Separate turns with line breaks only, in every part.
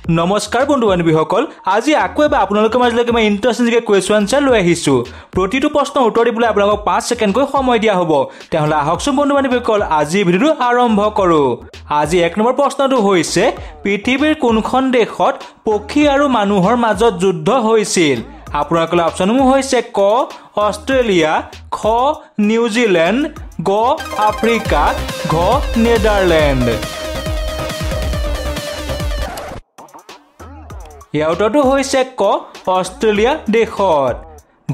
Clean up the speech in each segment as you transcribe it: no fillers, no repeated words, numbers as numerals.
নমস্কাৰ বন্ধু বান্ধৱীসকল, আজি আকৌ এবাৰ আপোনালোকৰ মাজলৈকে মই ইণ্টাৰেষ্টিং কুৱেশ্যন আনচাৰ লৈ আহিছোঁ। প্ৰতিটো প্ৰশ্নৰ উত্তৰ দিবলৈ আপোনালোকক 5 ছেকেণ্ডকৈ সময় দিয়া হ'ব। তেতিয়াহ'লে আহকচোন বন্ধু বান্ধৱীসকল, আজি ভিডিঅ'টো আৰম্ভ কৰোঁ। আজি 1 নম্বৰ প্ৰশ্নটো হৈছে, পৃথিৱীৰ কোনখন দেশত পক্ষী আৰু মানুহৰ মাজত যুদ্ধ হৈছিল? আপোনালোকৰ অপশ্যনসমূহ হৈছে ক অষ্ট্ৰেলিয়া, খ নিউজিলেণ্ড, গ আফ্ৰিকা, ঘ নেদাৰলেণ্ড। ইয়াৰ উত্তৰটো হৈছে ক অষ্ট্ৰেলিয়া দেশত।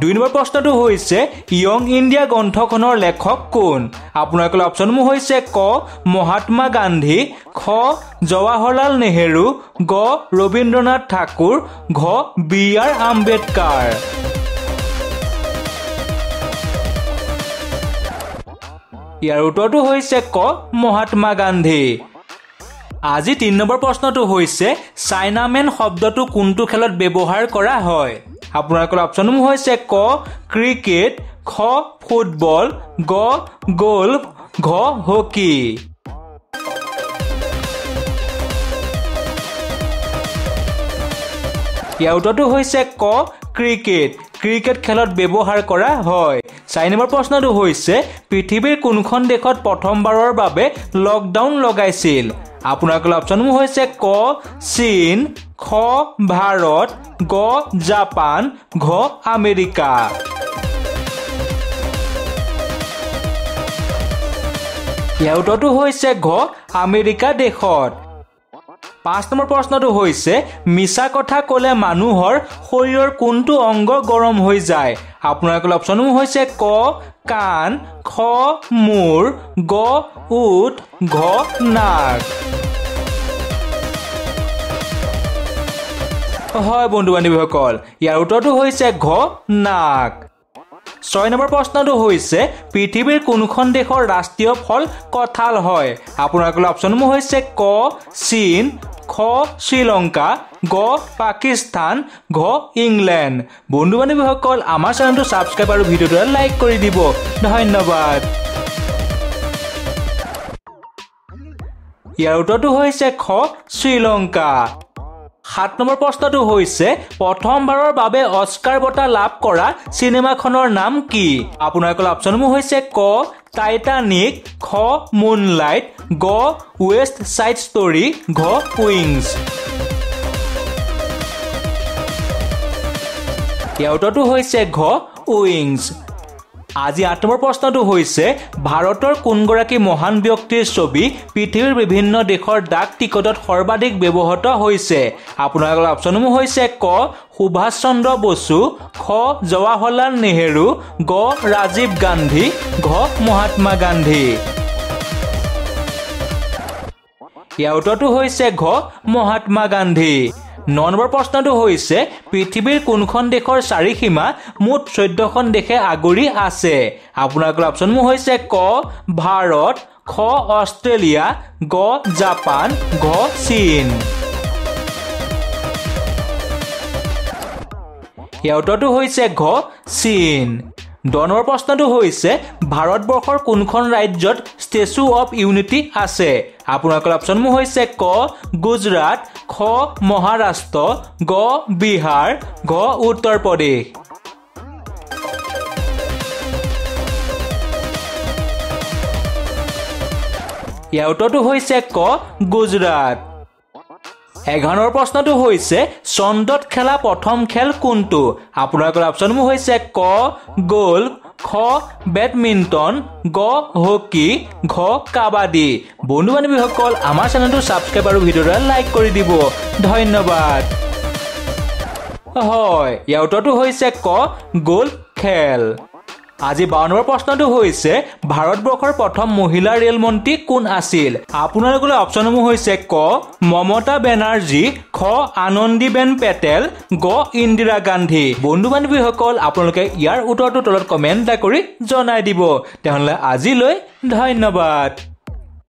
2 নম্বৰ প্ৰশ্নটো হৈছে, য়ং ইণ্ডিয়া গ্ৰন্থখনৰ লেখক কোন? আপোনালোকৰ অপশ্যনসমূহ হৈছে ক মহাত্মা গান্ধী, খ জৱাহৰলাল নেহেৰু, গ ৰবীন্দ্ৰনাথ ঠাকুৰ, ঘ বি.আৰ. আম্বেদকাৰ। ইয়াৰ উত্তৰটো হৈছে ক মহাত্মা গান্ধী। আজি 3 নম্বৰ প্ৰশ্নটো হৈছে, চাইনামেন শব্দটো কোনটো খেলত ব্যৱহাৰ কৰা হয়? আপোনালোকৰ অপশ্যনসমূহ হৈছে ক ক্ৰিকেট, খ ফুটবল, গ গল্ফ, ঘ হকী। ইয়াৰ উত্তৰটো হৈছে ক ক্ৰিকেট। ক্ৰিকেট খেলত ব্যৱহাৰ কৰা হয়। 4 নম্বৰ প্ৰশ্নটো হৈছে, পৃথিৱীৰ কোনখন দেশত প্ৰথমবাৰৰ বাবে লকডাউন লগাইছিল? আপোনালোকৰ অপশ্যনসমূহ হৈছে ক চীন, খ ভাৰত, গ জাপান, ঘ আমেৰিকা। ইয়াৰ উত্তৰটো হৈছে ঘ আমেৰিকা দেশত। 5 নম্বৰ প্ৰশ্নটো হৈছে, মিছা কথা ক'লে মানুহৰ শৰীৰৰ কোনটো অংগ গৰম হৈ যায়? আপোনালোকৰ অপশ্যনসমূহ হৈছে ক কাণ, খ মূৰ, গ ওঠ, ঘ নাক। হয় বন্ধু বান্ধৱীসকল, ইয়াৰ উত্তৰটো হৈছে ঘ নাক। 6 নম্বৰ প্ৰশ্নটো হৈছে, পৃথিৱীৰ কোনখন দেশৰ ৰাষ্ট্ৰীয় ফল কঁঠাল হয়? আপোনালোকৰ অপশ্যনসমূহ হৈছে ক চীন, খ শ্ৰীলংকা, গ পাকিস্তান, ঘ ইংলেণ্ড। বন্ধু বান্ধৱীসকল, আমাৰ চেনেলটো ছাবস্ক্ৰাইব আৰু ভিডিঅ'টো লাইক কৰি দিব। ধন্যবাদ। ইয়াৰ উত্তৰটো হৈছে খ শ্ৰীলংকা। 7 নম্বৰ প্ৰশ্নটো হৈছে, প্ৰথমবাৰৰ বাবে অস্কাৰ বঁটা লাভ কৰা চিনেমাখনৰ নাম কি? আপোনালোকৰ অপশ্যনসমূহ হৈছে ক টাইটানিক, খ মুনলাইট, গ ৱেষ্ট ছাইড ষ্টৰী, ঘ উইংছ। ইয়াৰ উত্তৰটো হৈছে ঘ উইংছ। আজি 8 নম্বৰ প্ৰশ্নটো হৈছে, ভাৰতৰ কোনগৰাকী মহান ব্যক্তিৰ ছবি পৃথিৱীৰ বিভিন্ন দেশৰ ডাক টিকটত সৰ্বাধিক ব্যৱহৃত হৈছে? আপোনালোকৰ অপশ্যনসমূহ হৈছে ক সুভাষ চন্দ্ৰ বসু, খ জৱাহৰলাল নেহেৰু, গ ৰাজীৱ গান্ধী, ঘ মহাত্মা গান্ধী। ইয়াৰ উত্তৰটো হৈছে ঘ মহাত্মা গান্ধী। 9 নম্বৰ প্ৰশ্নটো হৈছে, পৃথিৱীৰ কোনখন দেশৰ চাৰিসীমা মুঠ 14খন দেশে আগুৰি আছে? আপোনালোকৰ অপশ্যনসমূহ হৈছে ক ভাৰত, খ অষ্ট্ৰেলিয়া, গ জাপান, ঘ চীন। ইয়াৰ উত্তৰটো হৈছে ঘ চীন। 10 নম্বৰ প্ৰশ্নটো হৈছে, ভাৰতবৰ্ষৰ কোনখন ৰাজ্যত ষ্টেচু অফ ইউনিটি আছে? আপোনালোকৰ অপশ্যনসমূহ হৈছে ক গুজৰাট, খ মহাৰাষ্ট্ৰ, গ বিহাৰ, ঘ উত্তৰ প্ৰদেশ। ইয়াৰ উত্তৰটো হৈছে ক গুজৰাট। 11 প্ৰশ্নটো হৈছে, চন্দ্ৰত খেলা প্ৰথম খেল কোনটো? আপোনালোকৰ অপশ্যনসমূহ হৈছে ক গল্ফ, খ বেডমিণ্টন, গ হকী, ঘ কাবাডী। বন্ধু বান্ধৱীসকল, আমাৰ চেনেলটো ছাবস্ক্ৰাইব আৰু ভিডিঅ'টো লাইক কৰি দিব। ধন্যবাদ। হয়, ইয়াৰ উত্তৰটো হৈছে ক গল্ফ খেল। আজি 52 নম্বৰ প্ৰশ্নটো হৈছে, ভাৰতবৰ্ষৰ প্ৰথম মহিলা ৰেল মন্ত্ৰী কোন আছিল? আপোনালোকৰ অপশ্যনসমূহ হৈছে ক মমতা বেনাৰ্জী, খ আনন্দীবেন পেটেল, গ ইন্দিৰা গান্ধী। বন্ধু বান্ধৱীসকল, আপোনালোকে ইয়াৰ উত্তৰটো তলত কমেণ্ট কৰি জনাই দিব। তেতিয়াহ'লে আজিলৈ ধন্যবাদ।